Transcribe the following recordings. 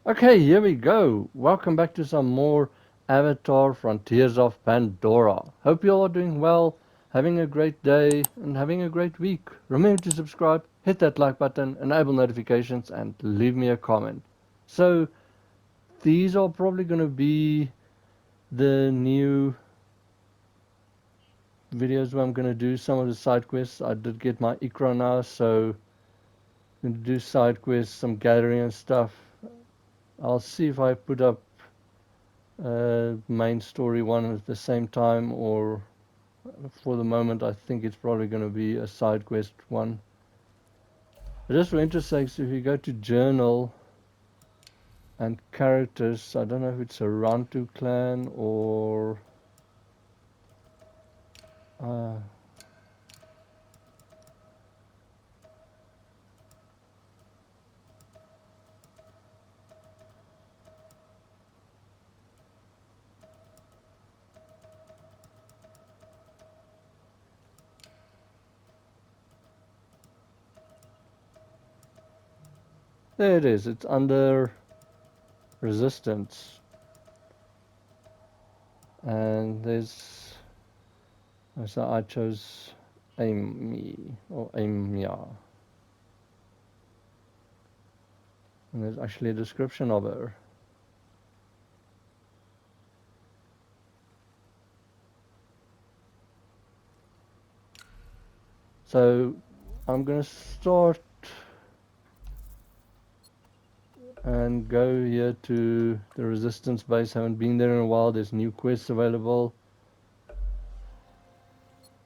Okay, here we go. Welcome back to some more Avatar Frontiers of Pandora. Hope you all are doing well, having a great day, and having a great week. Remember to subscribe, hit that like button, enable notifications, and leave me a comment. So, these are probably going to be the new videos where I'm going to do some of the side quests. I did get my Ikran now, so I'm going to do side quests, some gathering and stuff. I'll see if I put up main story one at the same time, or for the moment I think it's probably going to be a side quest one. Just for interest sakes, if you go to journal and characters, I don't know if it's a Rantu clan or uh, there it is. It's under resistance, and there's so I chose Amy or Amia, and there's actually a description of her. So I'm gonna start and go here to the resistance base. Haven't been there in a while. There's new quests available,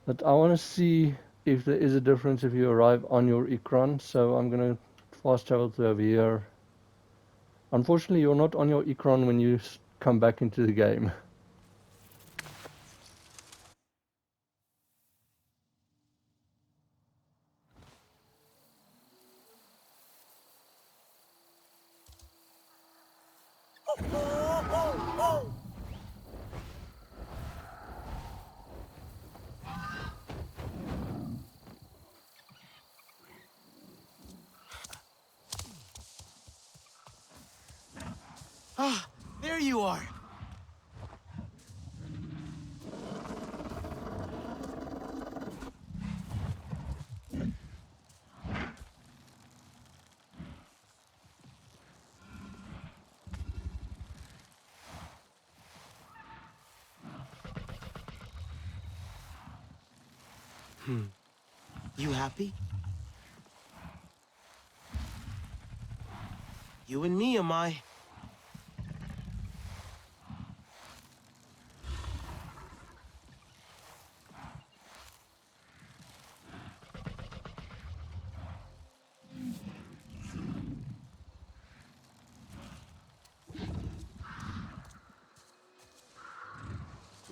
but I want to see if there is a difference if you arrive on your Ikran. So I'm gonna fast travel to over here. Unfortunately, you're not on your Ikran when you come back into the game. Ah, there you are. You happy? You and me, am I?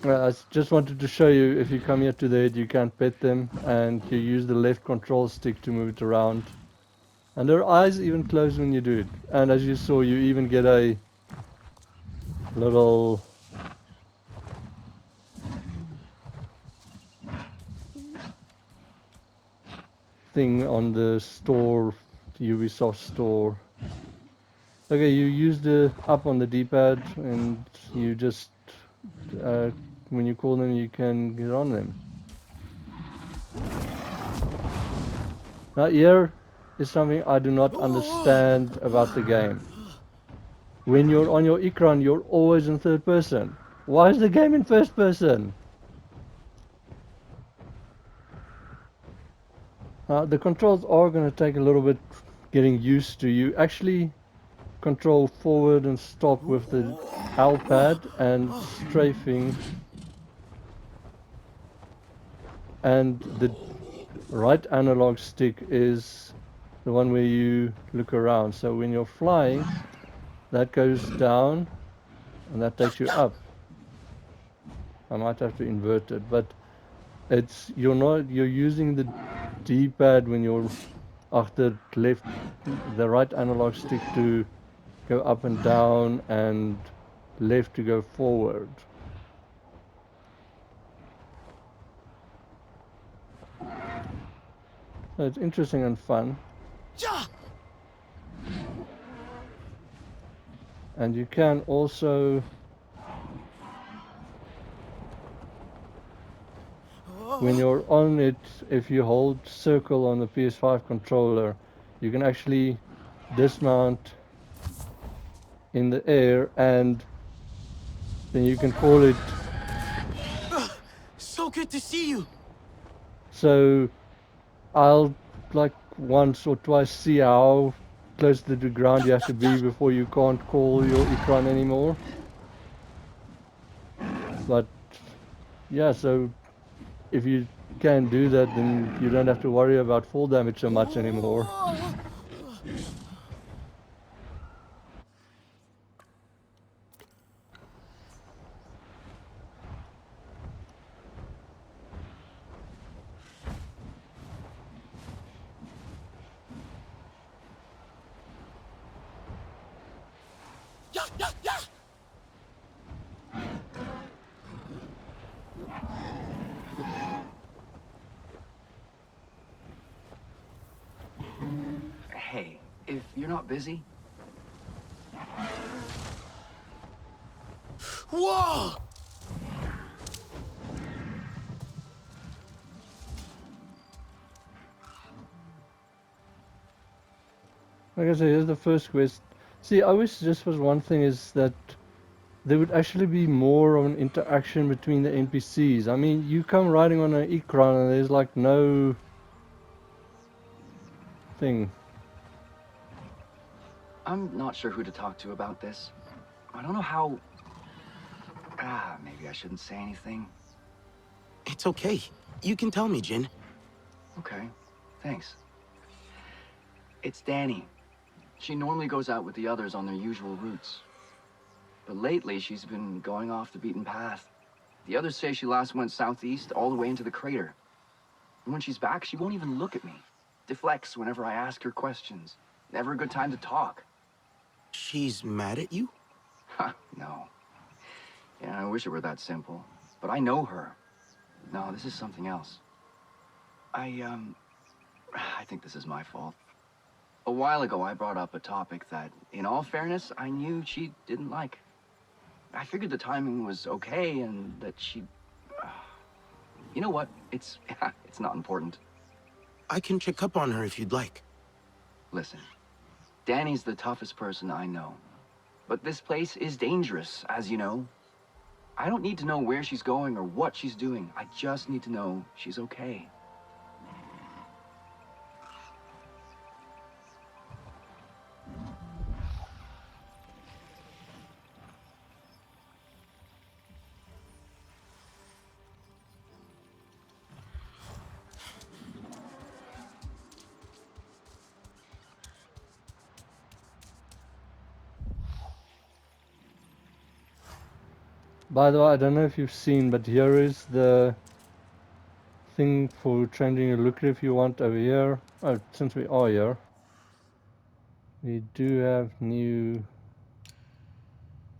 I just wanted to show you, if you come here to the head, you can pet them, and you use the left control stick to move it around. And their eyes even close when you do it. And as you saw, you even get a little thing on the store, the Ubisoft store. Okay, you use the up on the D-pad, and you just uh, when you call them, you can get on them. Now here is something I do not understand about the game. When you're on your Ikran, you're always in third person. Why is the game in first person? The controls are going to take a little bit getting used to. You actually control forward and stop with the L pad and strafing, and the right analog stick is the one where you look around. So when you're flying, that goes down and that takes you up. I might have to invert it, but you're using the D-pad when you're after left, the right analog stick to go up and down, and left to go forward. So it's interesting and fun. And you can also, when you're on it, if you hold circle on the PS5 controller, you can actually dismount in the air, and then you can call it. So good to see you. So I'll like once or twice see how close to the ground you have to be before you can't call your Ikran anymore. But yeah, so if you can do that, then you don't have to worry about fall damage so much anymore. Hey, if you're not busy, Whoa! Like I say, here's the first quest. See, I wish this was one thing, is that there would actually be more of an interaction between the NPCs. I mean, you come riding on an Ikran and there's like no thing. I'm not sure who to talk to about this. I don't know how... maybe I shouldn't say anything. It's okay. You can tell me, Jin. Okay, thanks. It's Danny. She normally goes out with the others on their usual routes. But lately, she's been going off the beaten path. The others say she last went southeast all the way into the crater. And when she's back, she won't even look at me. Deflects whenever I ask her questions. Never a good time to talk. She's mad at you? Ha, no. Yeah, I wish it were that simple. But I know her. No, this is something else. I think this is my fault. A while ago, I brought up a topic that, in all fairness, I knew she didn't like. I figured the timing was okay and that she... You know what? It's not important. I can check up on her if you'd like. Listen, Danny's the toughest person I know. But this place is dangerous, as you know. I don't need to know where she's going or what she's doing. I just need to know she's okay. By the way, I don't know if you've seen, but here is the thing for changing your looker if you want over here. Oh, since we are here, we do have new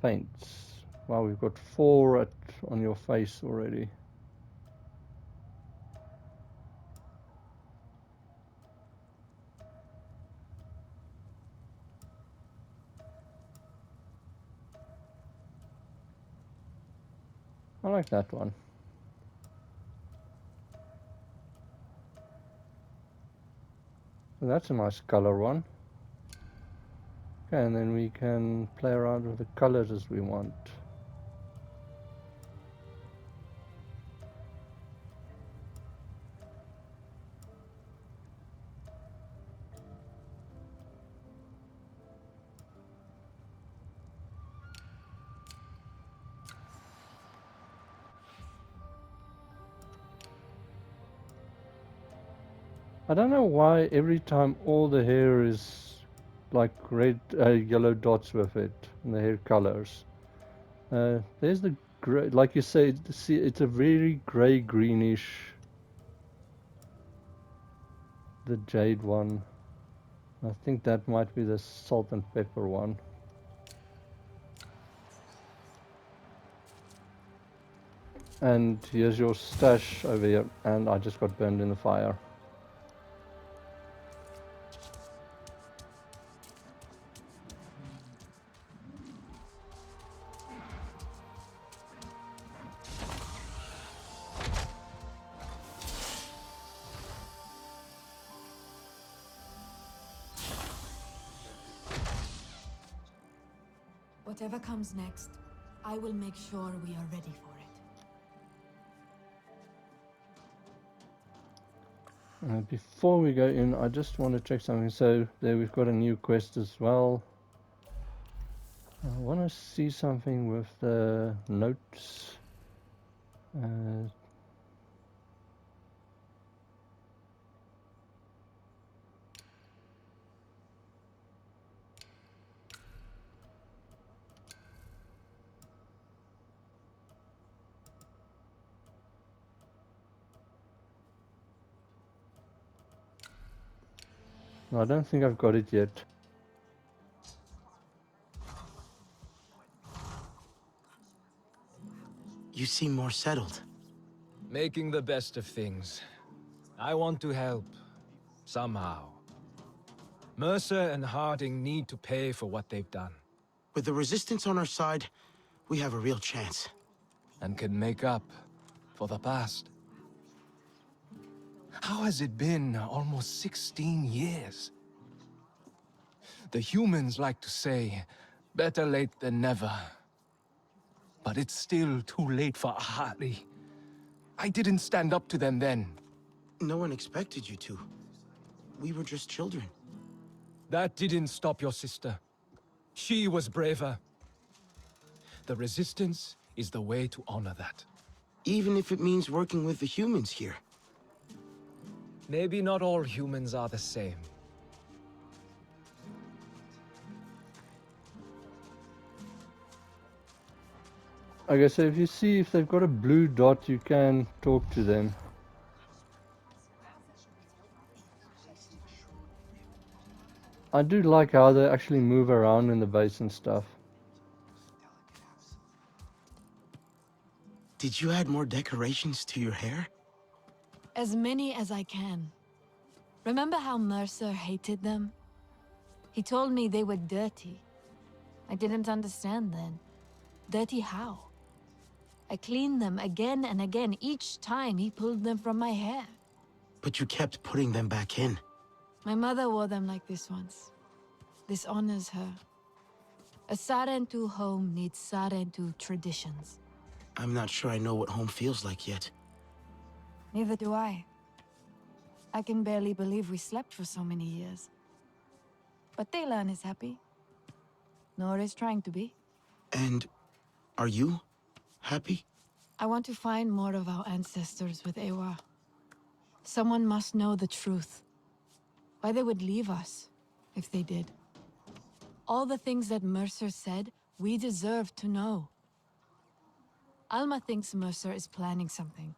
paints. Wow, we've got 4 on your face already. I like that one. So that's a nice color one. Okay, and then we can play around with the colors as we want. I don't know why every time all the hair is like red, yellow dots with it, and the hair colors. There's the gray, like you say, see, it's a very gray greenish. The jade one. I think that might be the salt and pepper one. And here's your stash over here, and I just got burned in the fire. Whatever comes next, I will make sure we are ready for it. Before we go in, I just want to check something. So there we've got a new quest as well. I want to see something with the notes. No, I don't think I've got it yet. You seem more settled. Making the best of things. I want to help. Somehow. Mercer and Harding need to pay for what they've done. With the Resistance on our side, we have a real chance. And can make up for the past. How has it been almost 16 years? The humans like to say, better late than never. But it's still too late for Ahar'i. I didn't stand up to them then. No one expected you to. We were just children. That didn't stop your sister. She was braver. The Resistance is the way to honor that. Even if it means working with the humans here. Maybe not all humans are the same. Okay, so if you see if they've got a blue dot, you can talk to them. I do like how they actually move around in the base and stuff. Did you add more decorations to your hair? As many as I can. Remember how Mercer hated them? He told me they were dirty. I didn't understand then. Dirty how? I cleaned them again and again each time he pulled them from my hair. But you kept putting them back in. My mother wore them like this once. This honors her. A Sarentu home needs Sarentu traditions. I'm not sure I know what home feels like yet. Neither do I. I can barely believe we slept for so many years. But Taylan is happy. Nor is trying to be. And are you happy? I want to find more of our ancestors with Ewa. Someone must know the truth. Why they would leave us, if they did. All the things that Mercer said, we deserve to know. Alma thinks Mercer is planning something,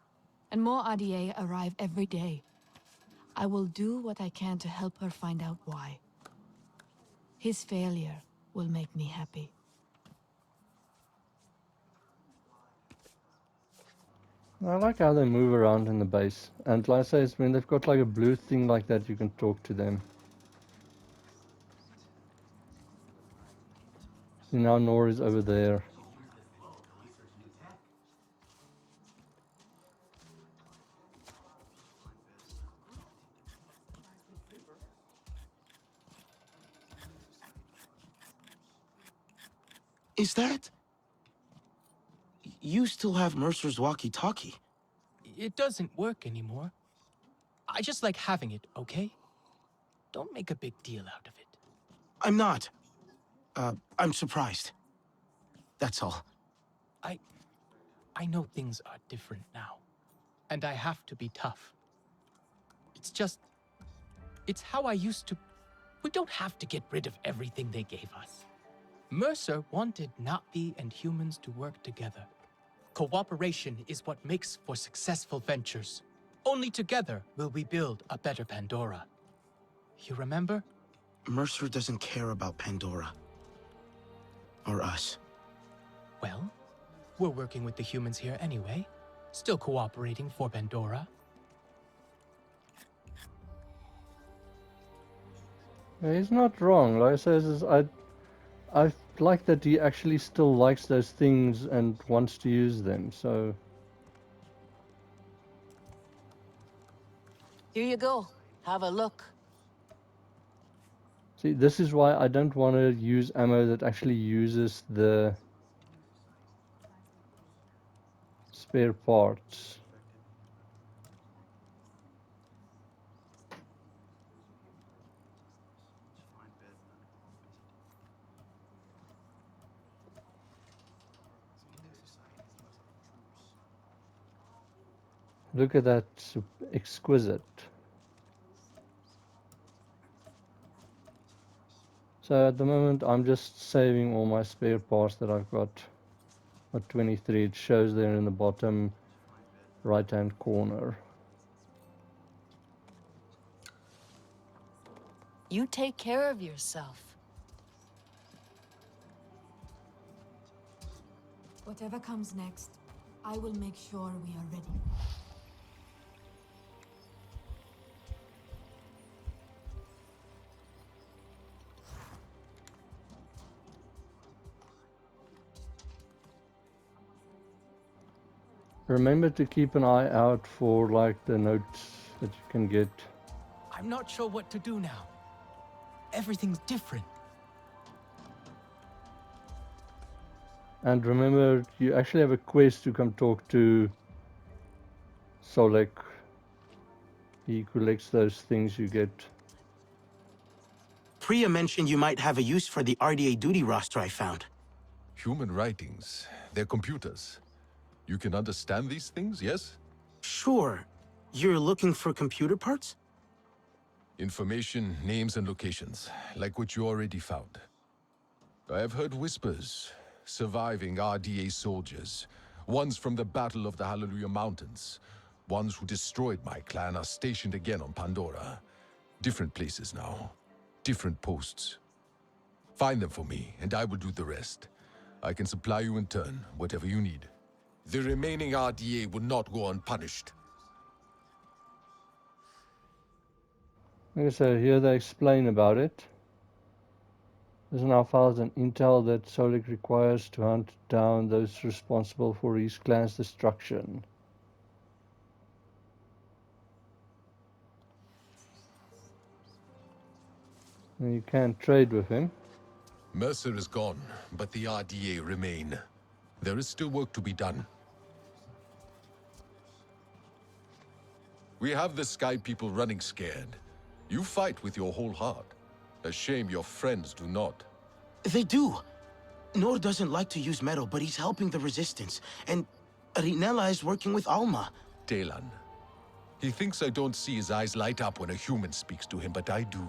and more RDA arrive every day. I will do what I can to help her find out why. His failure will make me happy. I like how they move around in the base. And like I say, when they've got like a blue thing like that, you can talk to them. See, now Nor is over there. Is that... You still have Mercer's walkie-talkie? It doesn't work anymore. I just like having it, okay? Don't make a big deal out of it. I'm not. I'm surprised. That's all. I know things are different now. And I have to be tough. It's just... It's how I used to... We don't have to get rid of everything they gave us. Mercer wanted Navi and humans to work together. Cooperation is what makes for successful ventures. Only together will we build a better Pandora. You remember? Mercer doesn't care about Pandora. Or us. Well, we're working with the humans here anyway. Still cooperating for Pandora. Yeah, he's not wrong. Like I says, I like that he actually still likes those things and wants to use them. So Here you go. Have a look. See, this is why I don't want to use ammo that actually uses the spare parts. Look at that, exquisite. So at the moment I'm just saving all my spare parts that I've got. At 23, it shows there in the bottom right hand corner. You take care of yourself. Whatever comes next, I will make sure we are ready. Remember to keep an eye out for like the notes that you can get. I'm not sure what to do now. Everything's different. And remember, you actually have a quest to come talk to Solek. He collects those things you get. Priya mentioned you might have a use for the RDA duty roster I found. Human writings, they're computers. You can understand these things, yes? Sure. You're looking for computer parts? Information, names and locations, like what you already found. I have heard whispers, surviving RDA soldiers. Ones from the Battle of the Hallelujah Mountains. Ones who destroyed my clan are stationed again on Pandora. Different places now. Different posts. Find them for me, and I will do the rest. I can supply you in turn, whatever you need. The remaining RDA will not go unpunished. Okay, so here they explain about it. This now files an intel that Solek requires to hunt down those responsible for his clan's destruction. And you can trade with him. Mercer is gone, but the RDA remain. There is still work to be done. We have the Sky people running scared. You fight with your whole heart. A shame your friends do not. They do. Nor doesn't like to use metal, but he's helping the Resistance. And Ri'nela is working with Alma. Talan. He thinks I don't see his eyes light up when a human speaks to him, but I do.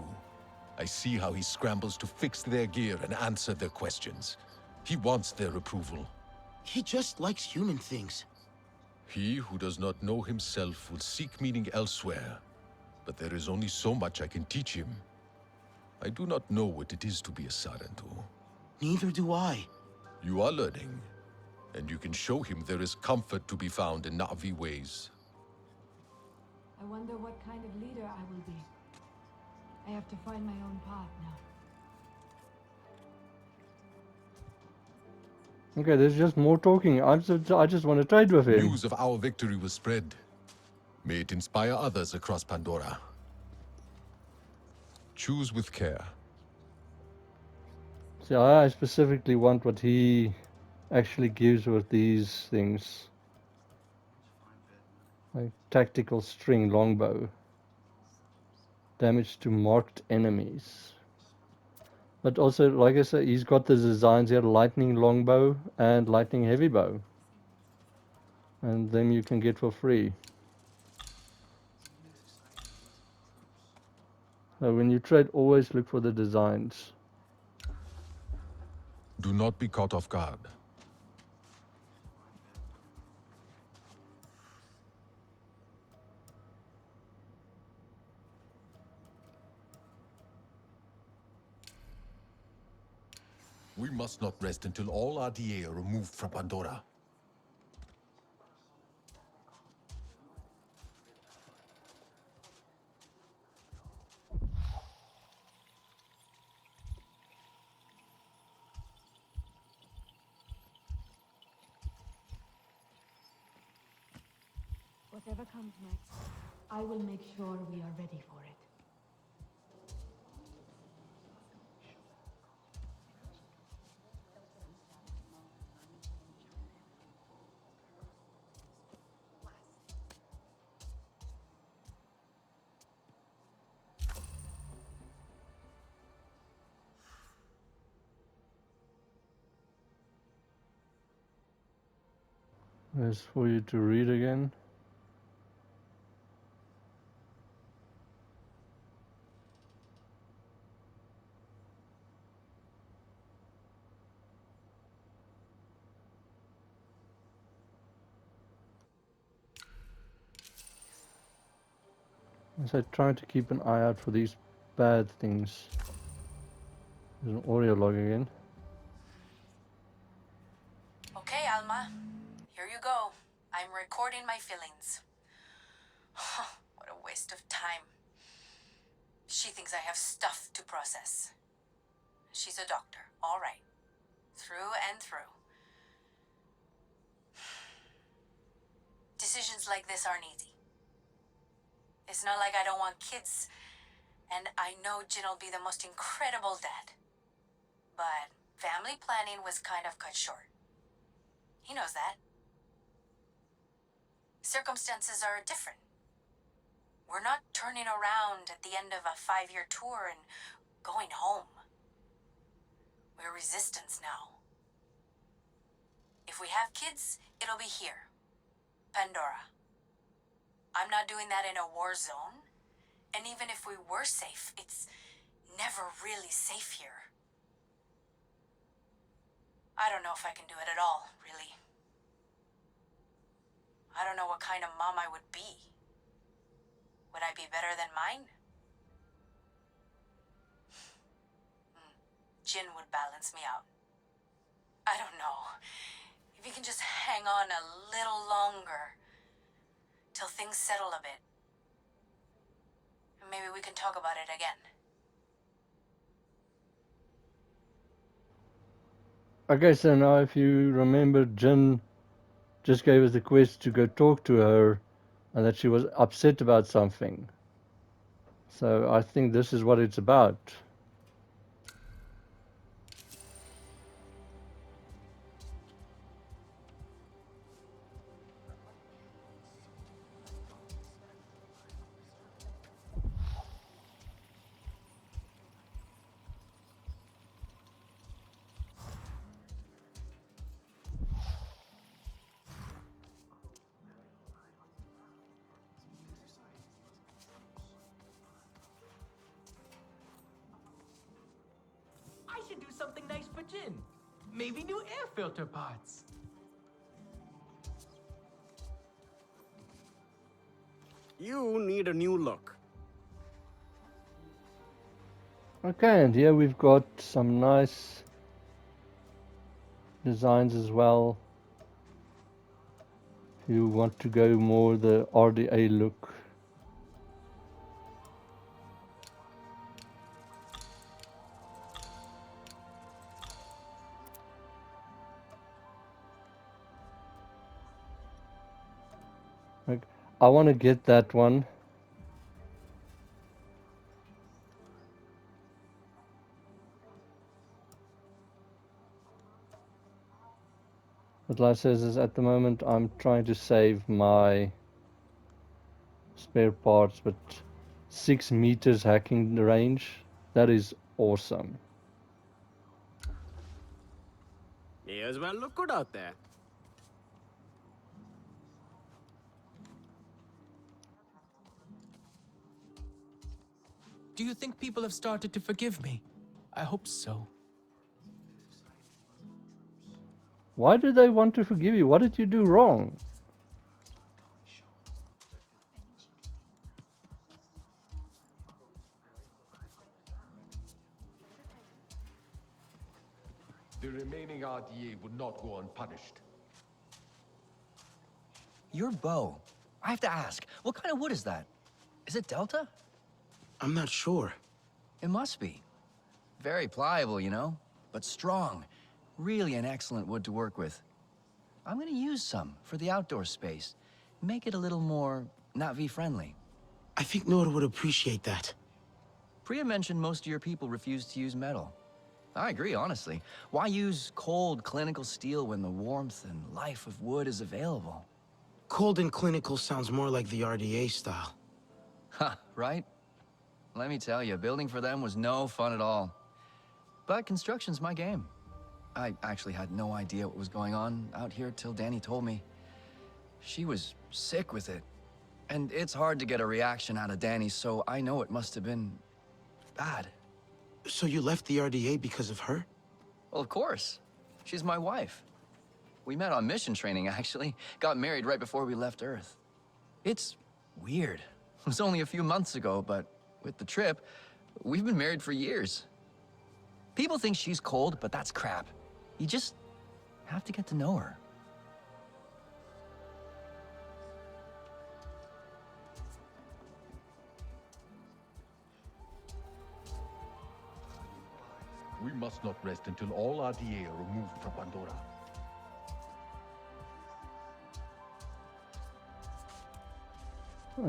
I see how he scrambles to fix their gear and answer their questions. He wants their approval. He just likes human things. He who does not know himself will seek meaning elsewhere. But there is only so much I can teach him. I do not know what it is to be a Sarentu. Neither do I. You are learning, and you can show him there is comfort to be found in Na'vi ways. I wonder what kind of leader I will be. I have to find my own path now. Okay, there's just more talking. I just want to trade with him. News of our victory was spread. May it inspire others across Pandora. Choose with care. See, I specifically want what he actually gives with these things. Like tactical string longbow. Damage to marked enemies. But also, like I said, he's got the designs here, lightning longbow and lightning heavy bow. And them you can get for free. So when you trade, always look for the designs. Do not be caught off guard. We must not rest until all RDA are removed from Pandora. Whatever comes next, I will make sure we are ready for it. There's for you to read again. As I try to keep an eye out for these bad things. There's an audio log again. Okay, Alma. Here you go. I'm recording my feelings. What a waste of time. She thinks I have stuff to process. She's a doctor, all right. Through and through. Decisions like this aren't easy. It's not like I don't want kids, and I know Jin'll be the most incredible dad. But family planning was kind of cut short. He knows that. Circumstances are different. We're not turning around at the end of a 5-year tour and going home. We're resistance now. If we have kids, it'll be here. Pandora. I'm not doing that in a war zone. And even if we were safe, it's never really safe here. I don't know if I can do it at all, really. I don't know what kind of mom I would be. Would I be better than mine? Jin would balance me out. I don't know. If you can just hang on a little longer till things settle a bit. Maybe we can talk about it again. Okay, so now if you remember, Jin just gave us the quest to go talk to her and that she was upset about something. So I think this is what it's about. I should do something nice for Jin. Maybe new air filter parts. You need a new look. Okay, and here we've got some nice designs as well. If you want to go more the RDA look. Like, I want to get that one. But like I says, is at the moment I'm trying to save my spare parts, but 6 meters hacking range, that is awesome. May as well look good out there. Do you think people have started to forgive me? I hope so. Why do they want to forgive you? What did you do wrong? The remaining RDA would not go unpunished. Your bow. I have to ask, what kind of wood is that? Is it Delta? I'm not sure. It must be. Very pliable, you know, but strong. Really an excellent wood to work with. I'm gonna use some for the outdoor space. Make it a little more Na'vi-friendly. I think Nora would appreciate that. Priya mentioned most of your people refuse to use metal. I agree, honestly. Why use cold, clinical steel when the warmth and life of wood is available? Cold and clinical sounds more like the RDA style. Ha, right? Let me tell you, building for them was no fun at all. But construction's my game. I actually had no idea what was going on out here till Danny told me. She was sick with it. And it's hard to get a reaction out of Danny, so I know it must have been bad. So you left the RDA because of her? Well, of course. She's my wife. We met on mission training, actually. Got married right before we left Earth. It's weird. It was only a few months ago, but with the trip, we've been married for years. People think she's cold, but that's crap. You just have to get to know her. We must not rest until all RDA are removed from Pandora.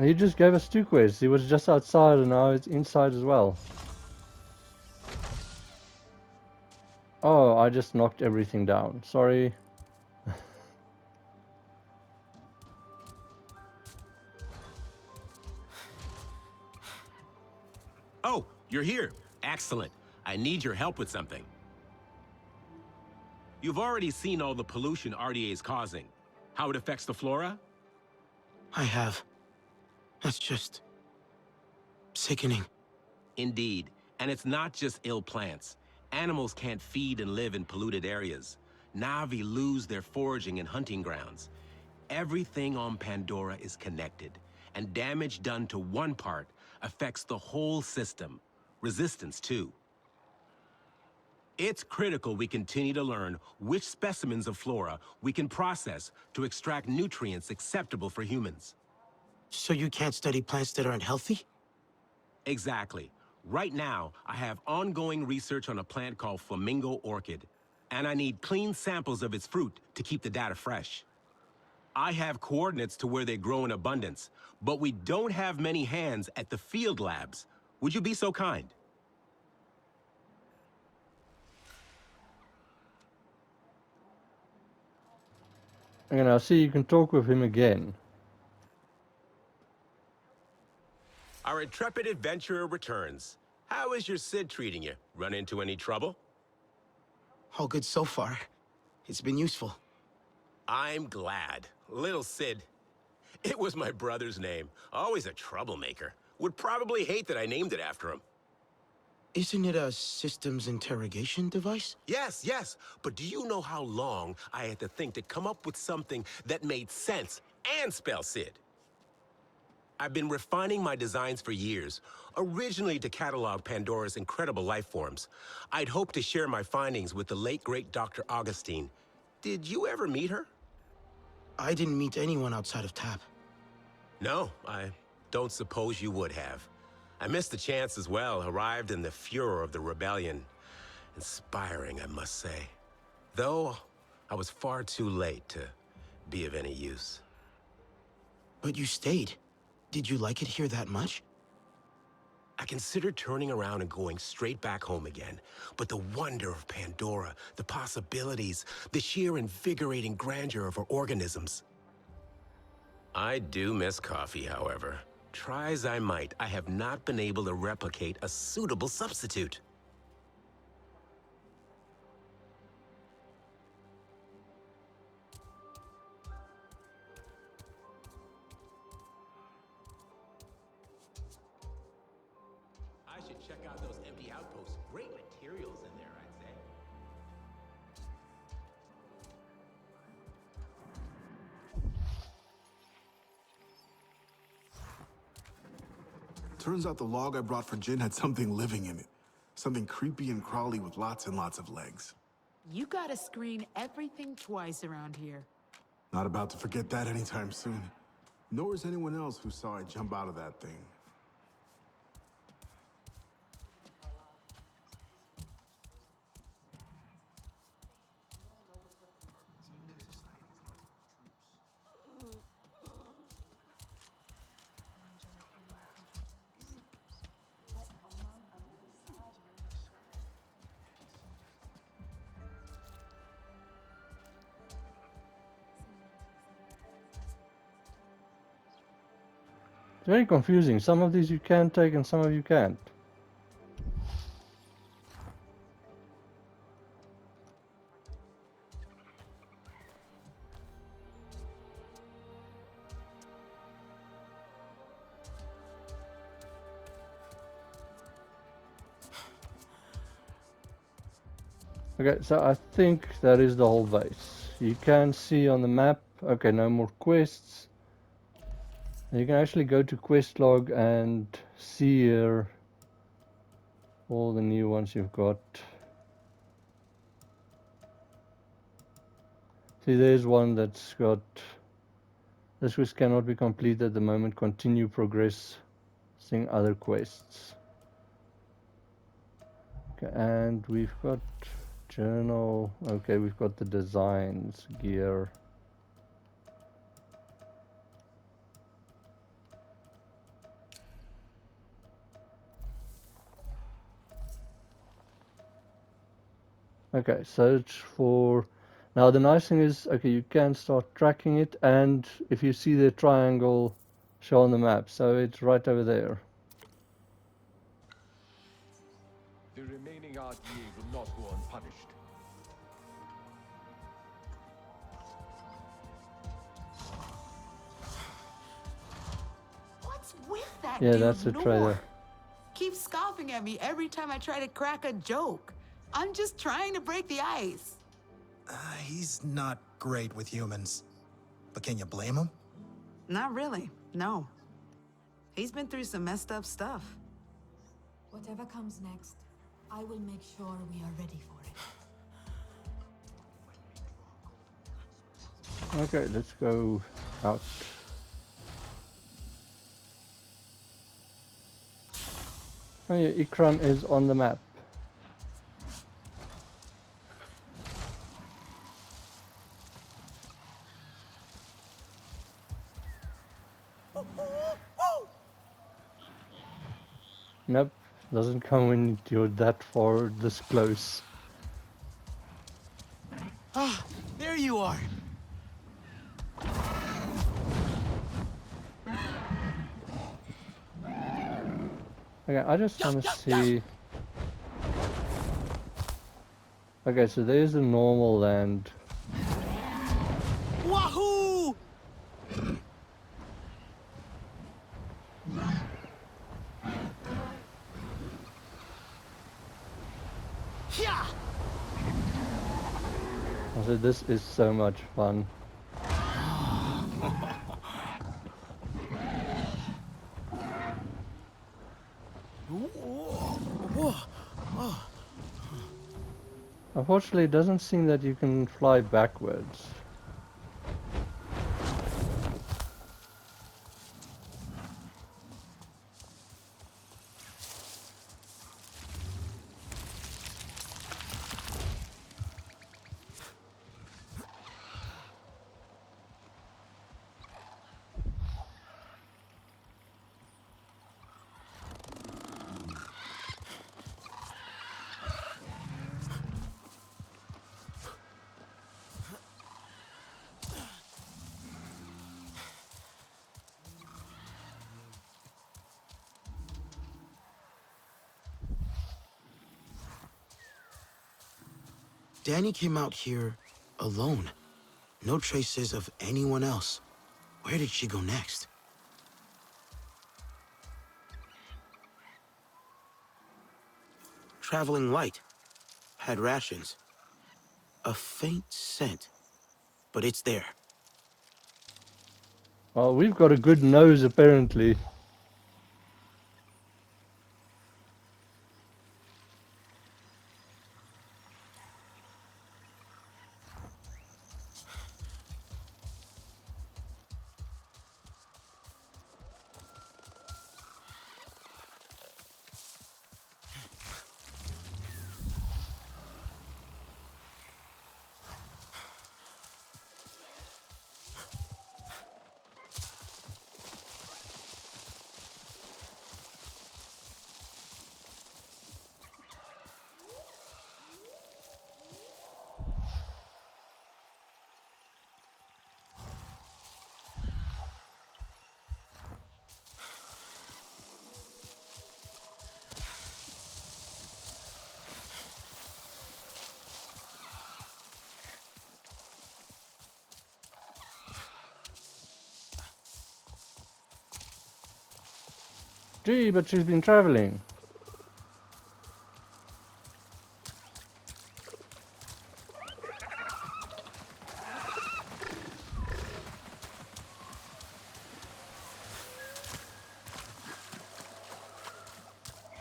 He just gave us 2 quests. He was just outside and now it's inside as well. Oh, I just knocked everything down. Sorry. Oh, you're here. Excellent. I need your help with something. You've already seen all the pollution RDA is causing. How it affects the flora? I have. That's just... sickening. Indeed. And it's not just ill plants. Animals can't feed and live in polluted areas. Na'vi lose their foraging and hunting grounds. Everything on Pandora is connected, and damage done to one part affects the whole system. Resistance, too. It's critical we continue to learn which specimens of flora we can process to extract nutrients acceptable for humans. So you can't study plants that aren't healthy? Exactly. Right now, I have ongoing research on a plant called flamingo orchid, and I need clean samples of its fruit to keep the data fresh. I have coordinates to where they grow in abundance, but we don't have many hands at the field labs. Would you be so kind? And I see you can talk with him again. Our intrepid adventurer returns. How is your Sid treating you? Run into any trouble? All good so far. It's been useful. I'm glad. Little Sid. It was my brother's name. Always a troublemaker. Would probably hate that I named it after him. Isn't it a systems interrogation device? Yes, yes. But do you know how long I had to think to come up with something that made sense and spell Sid? I've been refining my designs for years, originally to catalog Pandora's incredible life forms. I'd hoped to share my findings with the late, great Dr. Augustine. Did you ever meet her? I didn't meet anyone outside of TAP. No, I don't suppose you would have. I missed the chance as well, arrived in the furor of the rebellion. Inspiring, I must say. Though, I was far too late to be of any use. But you stayed. Did you like it here that much? I considered turning around and going straight back home again. But the wonder of Pandora, the possibilities, the sheer invigorating grandeur of her organisms. I do miss coffee, however. Try as I might, I have not been able to replicate a suitable substitute. I should check out those empty outposts. Great materials in there, I'd say. Turns out the log I brought for Jin had something living in it. Something creepy and crawly with lots and lots of legs. You gotta screen everything twice around here. Not about to forget that anytime soon. Nor is anyone else who saw it jump out of that thing. It's very confusing. Some of these you can take and some of you can't. Okay, so I think that is the whole base. You can see on the map, okay, no more quests. You can actually go to quest log and see here all the new ones you've got. See, there's one that's got, this quest cannot be completed at the moment, continue progressing other quests. Okay, and we've got journal, okay, we've got the designs, gear. Okay, search for, now the nice thing is, okay, you can start tracking it, and if you see the triangle show on the map, so it's right over there. The remaining RDA will not go unpunished. What's with that Yeah, dude, that's the trailer. Nor? Keeps scoffing at me every time I try to crack a joke. I'm just trying to break the ice. He's not great with humans. But can you blame him? Not really, no. He's been through some messed up stuff. Whatever comes next, I will make sure we are ready for it. Okay, let's go out. Oh yeah, Ikran is on the map. Nope, doesn't come when you're that far, this close. Ah, there you are. Okay, I just want to see. Okay, so there's the normal land. Wahoo! Yeah. I said, this is so much fun. Unfortunately, it doesn't seem that you can fly backwards. Danny came out here alone. No traces of anyone else. Where did she go next? Traveling light. Had rations. A faint scent. But it's there. Well, we've got a good nose, apparently. Gee, but she's been traveling.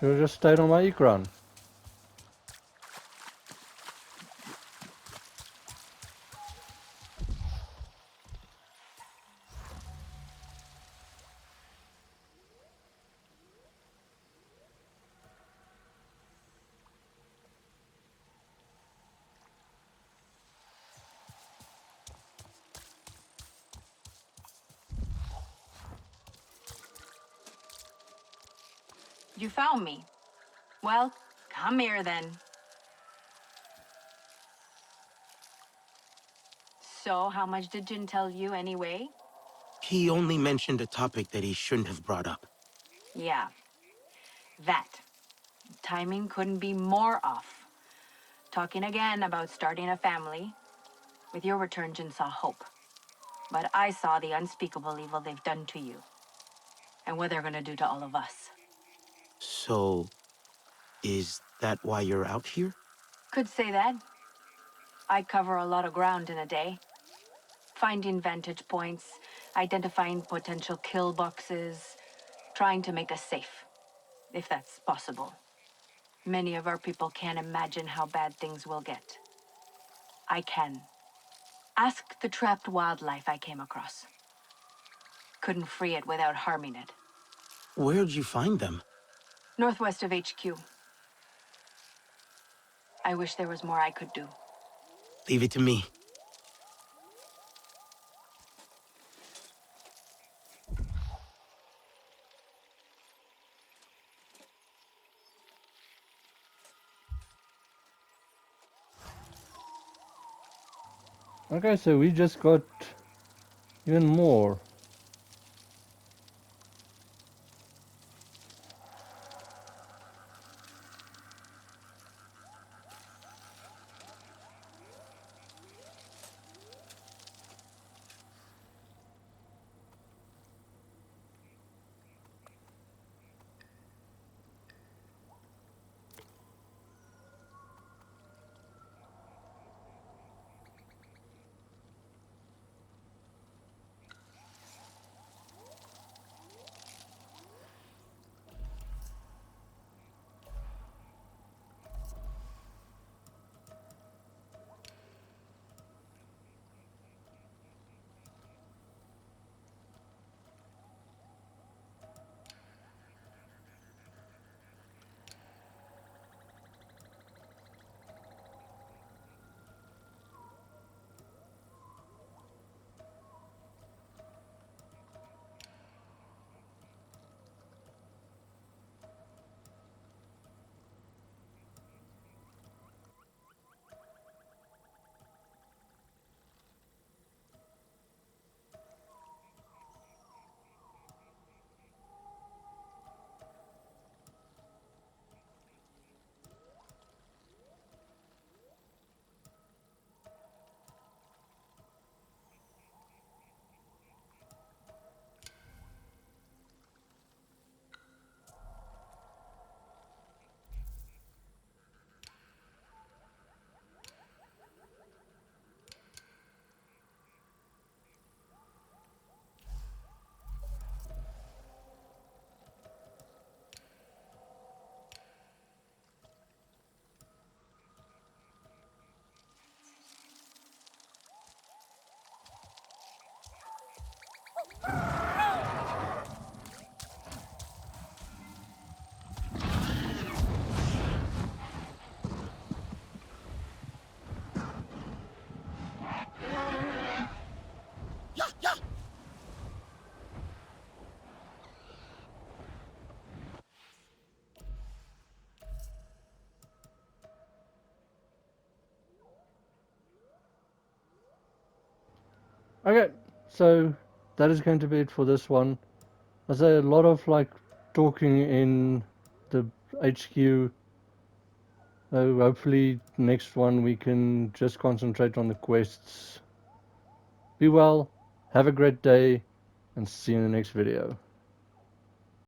Should have just stayed on my Ikran. You found me. Well, come here then. So, how much did Jin tell you anyway? He only mentioned a topic that he shouldn't have brought up. Yeah, that. Timing couldn't be more off. Talking again about starting a family. With your return, Jin saw hope. But I saw the unspeakable evil they've done to you. And what they're gonna do to all of us. So, is that why you're out here? Could say that. I cover a lot of ground in a day. Finding vantage points, identifying potential kill boxes, trying to make us safe, if that's possible. Many of our people can't imagine how bad things will get. I can. Ask the trapped wildlife I came across. Couldn't free it without harming it. Where'd you find them? Northwest of HQ. I wish there was more I could do. Leave it to me. Okay, so we just got even more. Okay, so that is going to be it for this one. I say a lot of like talking in the HQ. So hopefully next one we can just concentrate on the quests. Be well, have a great day, and see you in the next video.